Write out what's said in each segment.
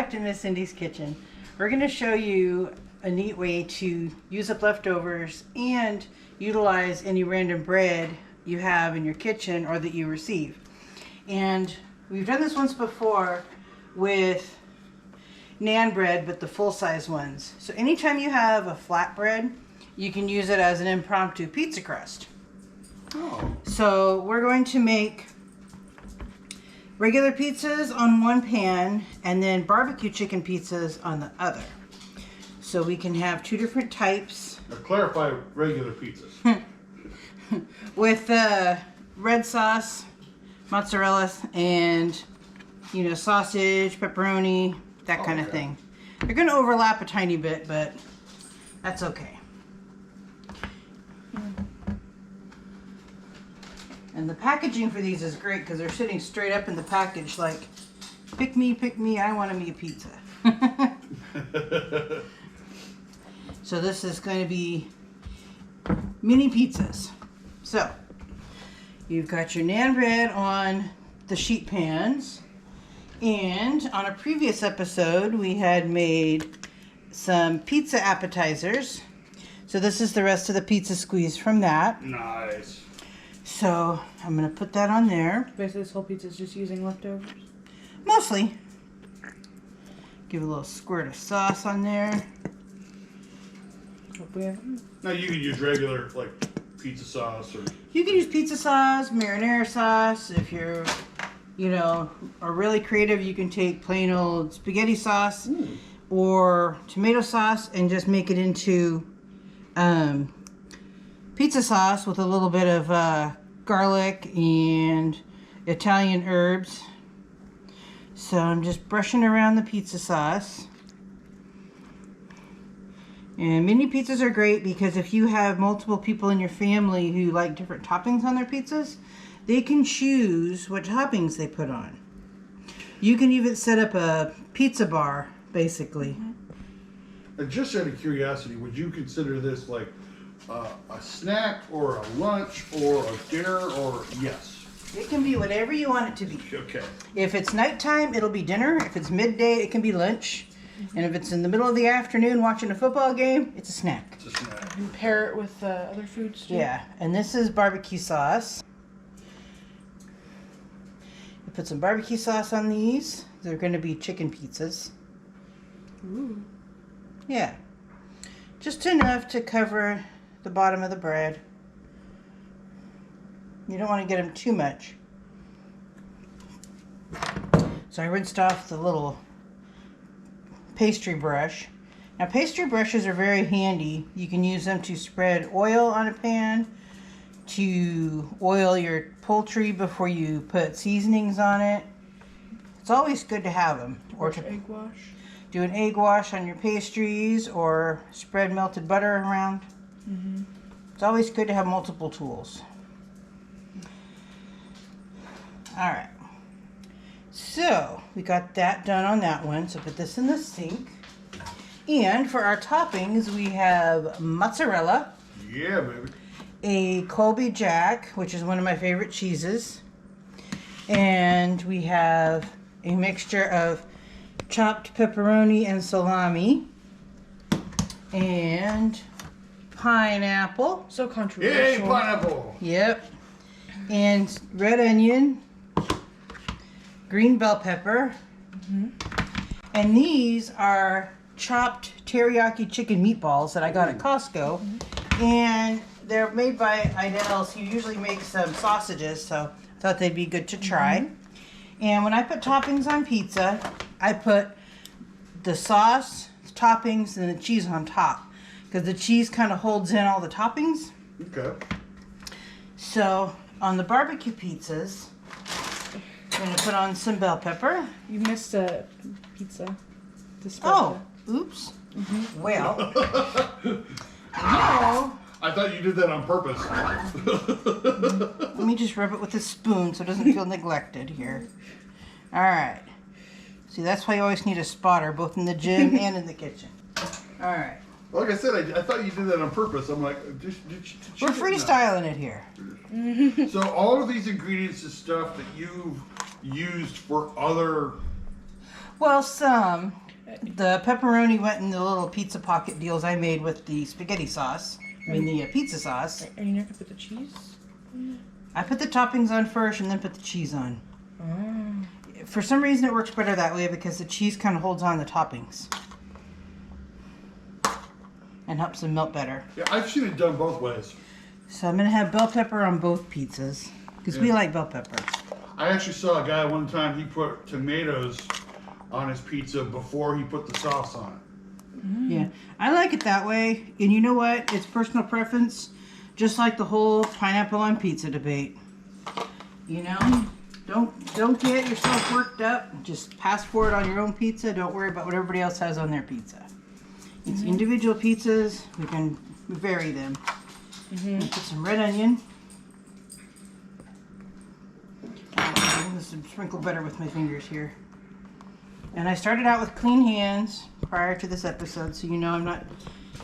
back to Miss Cindy's Kitchen. We're going to show you a neat way to use up leftovers and utilize any random bread you have in your kitchen or that you receive. And we've done this once before with naan bread, but the full-size ones. So anytime you have a flatbread, you can use it as an impromptu pizza crust. Oh. So we're going to make regular pizzas on one pan and then barbecue chicken pizzas on the other. So we can have two different types. Now clarify regular pizzas. With red sauce, mozzarella, and sausage, pepperoni, that kind of thing. They're going to overlap a tiny bit, but that's okay. And the packaging for these is great because they're sitting straight up in the package like, pick me, I want me a pizza. So this is going to be mini pizzas. So you've got your naan bread on the sheet pans. And on a previous episode, we had made some pizza appetizers. So this is the rest of the pizza squeeze from that. Nice. So I'm going to put that on there. Basically, this whole pizza is just using leftovers? Mostly. Give a little squirt of sauce on there. Hope we have. Now you can use regular, like, pizza sauce or... You can use pizza sauce, marinara sauce. If you're, are really creative, you can take plain old spaghetti sauce or tomato sauce and just make it into pizza sauce with a little bit of garlic and Italian herbs. So I'm just brushing around the pizza sauce. And mini pizzas are great because if you have multiple people in your family who like different toppings on their pizzas, they can choose what toppings they put on. You can even set up a pizza bar, basically. And just out of curiosity, would you consider this like a snack or a lunch or a dinner or yes? It can be whatever you want it to be. Okay. If it's nighttime, it'll be dinner. If it's midday, it can be lunch. And if it's in the middle of the afternoon watching a football game, it's a snack. It's a snack. And pair it with other foods too? Yeah, and this is barbecue sauce. You put some barbecue sauce on these. They're going to be chicken pizzas. Ooh. Yeah. Just enough to cover the bottom of the bread. You don't want to get them too much. So I rinsed off the little pastry brush. Now pastry brushes are very handy. You can use them to spread oil on a pan, to oil your poultry before you put seasonings on it. It's always good to have them. Or to egg wash. do an egg wash on your pastries or spread melted butter around. Mm-hmm. It's always good to have multiple tools. All right. So we got that done on that one. So put this in the sink. And for our toppings, we have mozzarella, Yeah, baby. a Colby Jack, which is one of my favorite cheeses, and we have a mixture of chopped pepperoni and salami, and pineapple. So Yay, controversial. pineapple! Yep. And red onion, green bell pepper. And these are chopped teriyaki chicken meatballs that I got at Costco. And they're made by Idell's, who usually makes some sausages, so I thought they'd be good to try. And when I put toppings on pizza, I put the sauce, toppings, and the cheese on top. Because the cheese kind of holds in all the toppings. Okay. So on the barbecue pizzas, I'm going to put on some bell pepper. You missed a pizza. To spread Oh, oops. Well, no. I thought you did that on purpose. Let me just rub it with a spoon so it doesn't feel neglected here. All right. See, that's why you always need a spotter, both in the gym and in the kitchen. All right. Like I said, I thought you did that on purpose. I'm like, We're freestyling it here. So all of these ingredients is stuff that you've used for other Well, some. The pepperoni went in the little pizza pocket deals I made with the spaghetti sauce. I mean, the pizza sauce. Are you not gonna put the cheese? I put the toppings on first and then put the cheese on. Oh. For some reason, it works better that way because the cheese kind of holds on the toppings and helps them melt better. Yeah, I've seen it done both ways. So I'm going to have bell pepper on both pizzas because we Yeah. like bell pepper. I actually saw a guy one time, he put tomatoes on his pizza before he put the sauce on it. Yeah, I like it that way. And you know what? It's personal preference, just like the whole pineapple on pizza debate. You know, don't get yourself worked up. Just pass for it on your own pizza. Don't worry about what everybody else has on their pizza. It's individual pizzas. We can vary them. Put some red onion. I'm going to sprinkle better with my fingers here. And I started out with clean hands prior to this episode, so you know I'm not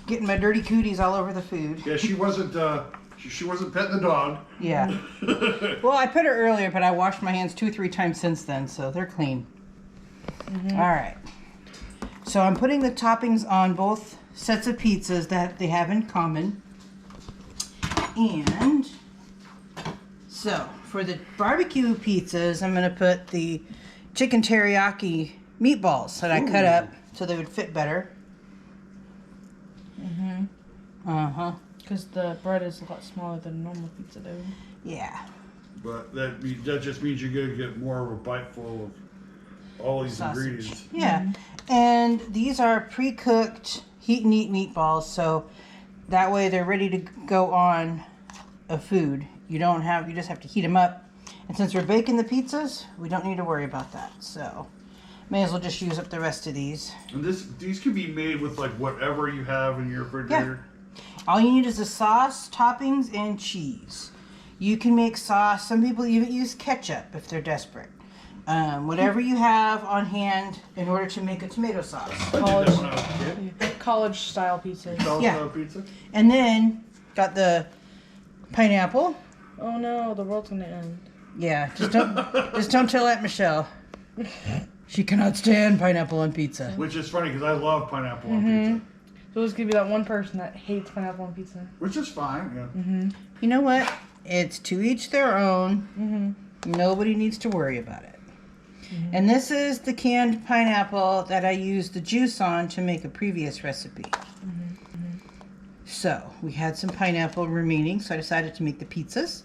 getting my dirty cooties all over the food. Yeah, she wasn't petting the dog. Yeah. Well, I put her earlier, but I washed my hands 2-3 times since then, so they're clean. All right. So I'm putting the toppings on both sets of pizzas that they have in common. And so for the barbecue pizzas, I'm going to put the chicken teriyaki meatballs that I cut up so they would fit better. Uh-huh. Because the bread is a lot smaller than normal pizza dough. Yeah. But that just means you're going to get more of a bite full of all these Sausage. ingredients. Yeah. And these are pre-cooked heat and eat meatballs, so that way they're ready to go on a food. You just have to heat them up. And since we're baking the pizzas, we don't need to worry about that. So may as well just use up the rest of these. And these can be made with like whatever you have in your refrigerator. All you need is the sauce, toppings, and cheese. You can make sauce. Some people even use ketchup if they're desperate. Whatever you have on hand in order to make a tomato sauce. I did that when I was a kid. College style pizza. Style pizza. And then got the pineapple. Oh no, the world's gonna end. Yeah, just don't tell Aunt Michelle. She cannot stand pineapple on pizza. Which is funny because I love pineapple on pizza. So there's gonna be that one person that hates pineapple on pizza. Which is fine, yeah. You know what? It's to each their own. Nobody needs to worry about it. And this is the canned pineapple that I used the juice on to make a previous recipe. So we had some pineapple remaining, so I decided to make the pizzas.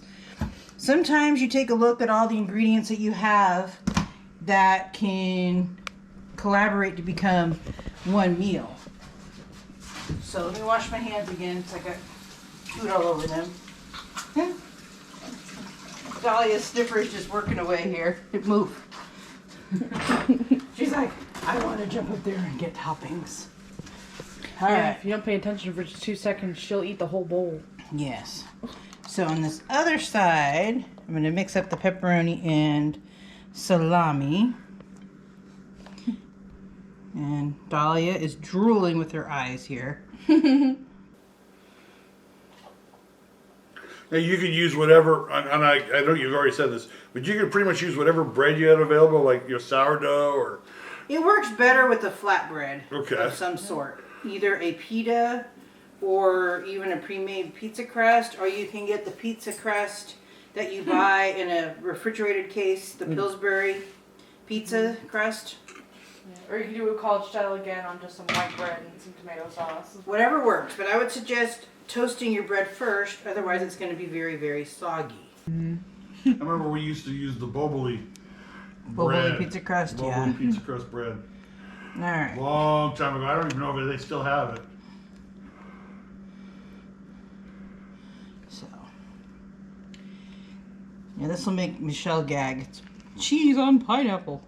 Sometimes you take a look at all the ingredients that you have that can collaborate to become one meal. So let me wash my hands again because I got food all over them. Dahlia's sniffer is just working away here. Move. She's like, I want to jump up there and get toppings. All Yeah, right. if you don't pay attention for just 2 seconds, she'll eat the whole bowl. Yes. So on this other side, I'm going to mix up the pepperoni and salami. And Dahlia is drooling with her eyes here. Now you could use whatever, and I know you've already said this, but you could pretty much use whatever bread you have available, like your sourdough or... It works better with a flatbread Okay. of some sort. Either a pita or even a pre-made pizza crust, or you can get the pizza crust that you buy in a refrigerated case, the Pillsbury pizza crust. Or you can do it college style again on just some white bread and some tomato sauce. Whatever works, but I would suggest toasting your bread first, otherwise it's going to be very, very soggy. I remember we used to use the Boboli Boboli bread. pizza crust, Boboli yeah. pizza crust bread. All right. Long time ago. I don't even know if they still have it. So, yeah, this will make Michelle gag. It's cheese on pineapple.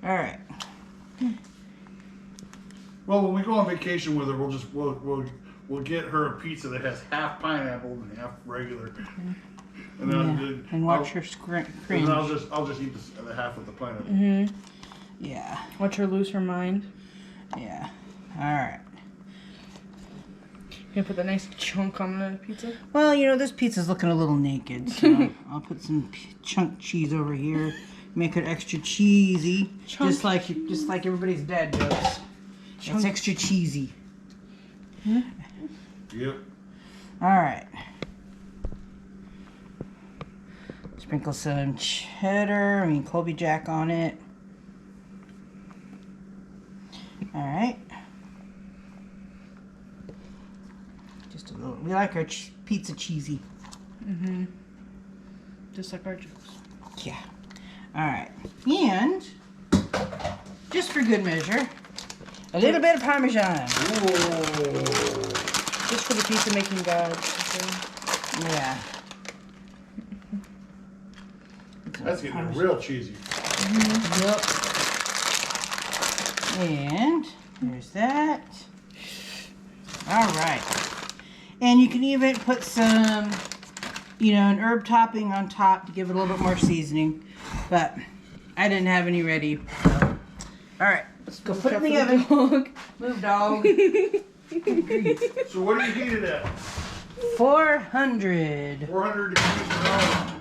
All right. Well, when we go on vacation with her, we'll get her a pizza that has half pineapple and half regular. And then Yeah, and watch her and cringe. then I'll just eat the half with the pineapple. Yeah, Watch her lose her mind. yeah. All right. You gonna put the nice chunk on the pizza? Well, you know, this pizza's looking a little naked, so I'll put some chunk cheese over here Make it extra cheesy, Chunky. just like everybody's dad does. It's extra cheesy. Yep. All right. Sprinkle some cheddar, Colby Jack on it. All right. Just a little. We like our pizza cheesy. Just like our juice. Yeah. All right. And just for good measure, a little bit of Parmesan. Just for the pizza making gods. Yeah. That's getting real cheesy. Yep. And there's that. All right. And you can even put some, an herb topping on top to give it a little bit more seasoning. But I didn't have any ready. So. All right. Let's go put it in the oven. Move, dog. So what do you heat it at? 400. 400 degrees per hour.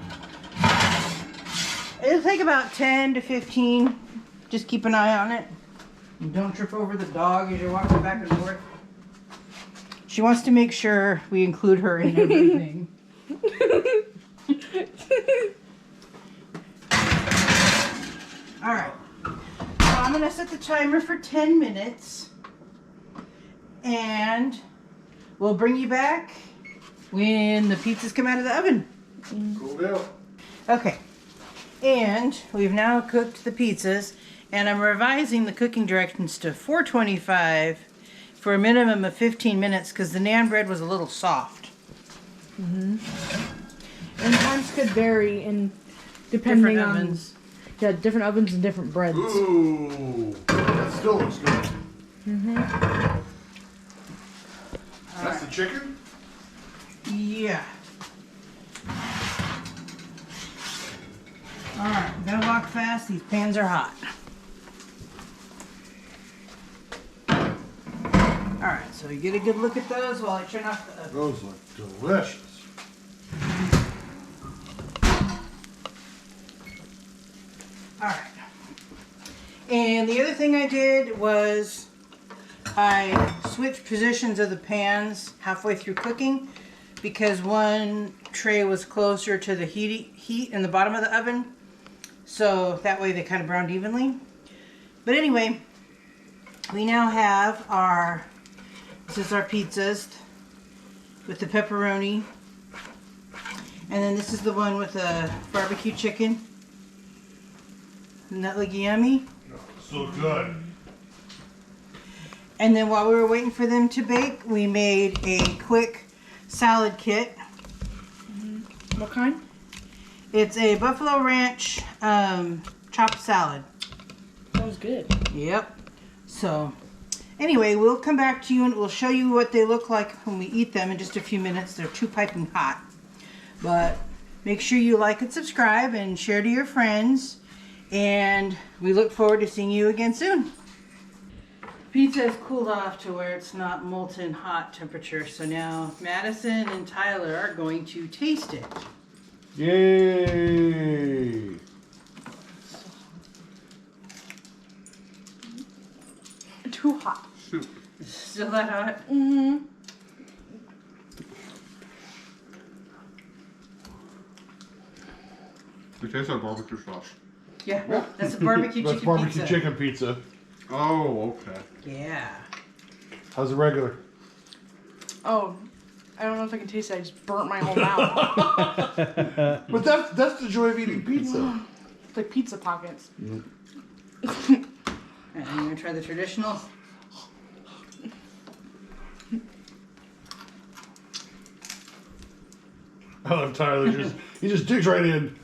It'll take about 10 to 15. Just keep an eye on it. And don't trip over the dog as you're walking back and forth. She wants to make sure we include her in everything. Alright. So I'm going to set the timer for 10 minutes. And we'll bring you back when the pizzas come out of the oven. Cool deal. Okay. And we've now cooked the pizzas, and I'm revising the cooking directions to 425 for a minimum of 15 minutes because the naan bread was a little soft. And times could vary in depending Different on ovens. different ovens and different breads. Ooh, that still looks good. That's the chicken? Yeah. Alright, gotta walk fast. These pans are hot. Alright, so you get a good look at those while I turn off the oven. Those look delicious. Alright. And the other thing I did was I switched positions of the pans halfway through cooking because one tray was closer to the heat in the bottom of the oven. So that way they kind of browned evenly. But anyway, we now have this is our pizzas with the pepperoni. And then this is the one with the barbecue chicken. Isn't that look yummy? So good. And then while we were waiting for them to bake, we made a quick salad kit. What kind? It's a Buffalo Ranch chopped salad. Sounds good. Yep. So, anyway, we'll come back to you and we'll show you what they look like when we eat them in just a few minutes. They're too piping hot. But make sure you like and subscribe and share to your friends. And we look forward to seeing you again soon. Pizza has cooled off to where it's not molten hot temperature. So now Madison and Tyler are going to taste it. Yay! Too hot. Soup. Still that hot? Mm-hmm. It tastes like barbecue sauce. Yeah, that's a barbecue That's chicken barbecue pizza. chicken pizza. Oh, okay. Yeah. How's the regular? Oh, I don't know if I can taste it. I just burnt my whole mouth. But that's the joy of eating pizza. It's like pizza pockets. Alright, I'm gonna try the traditional. I love Tyler. He just digs right in.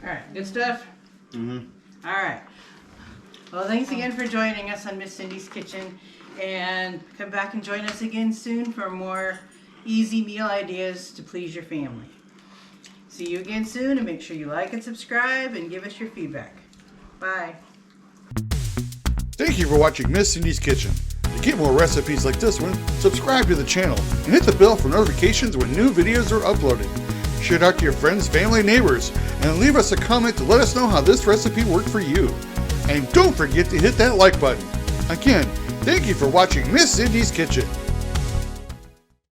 Alright, good stuff? Alright. Well, thanks again for joining us on Miss Cindy's Kitchen. And come back and join us again soon for more easy meal ideas to please your family. See you again soon, and make sure you like and subscribe and give us your feedback. Bye. Thank you for watching Miss Cindy's Kitchen. To get more recipes like this one, subscribe to the channel and hit the bell for notifications when new videos are uploaded. Share it out to your friends, family, neighbors, and leave us a comment to let us know how this recipe worked for you. And don't forget to hit that like button. Again, thank you for watching Miss Cindy's Kitchen.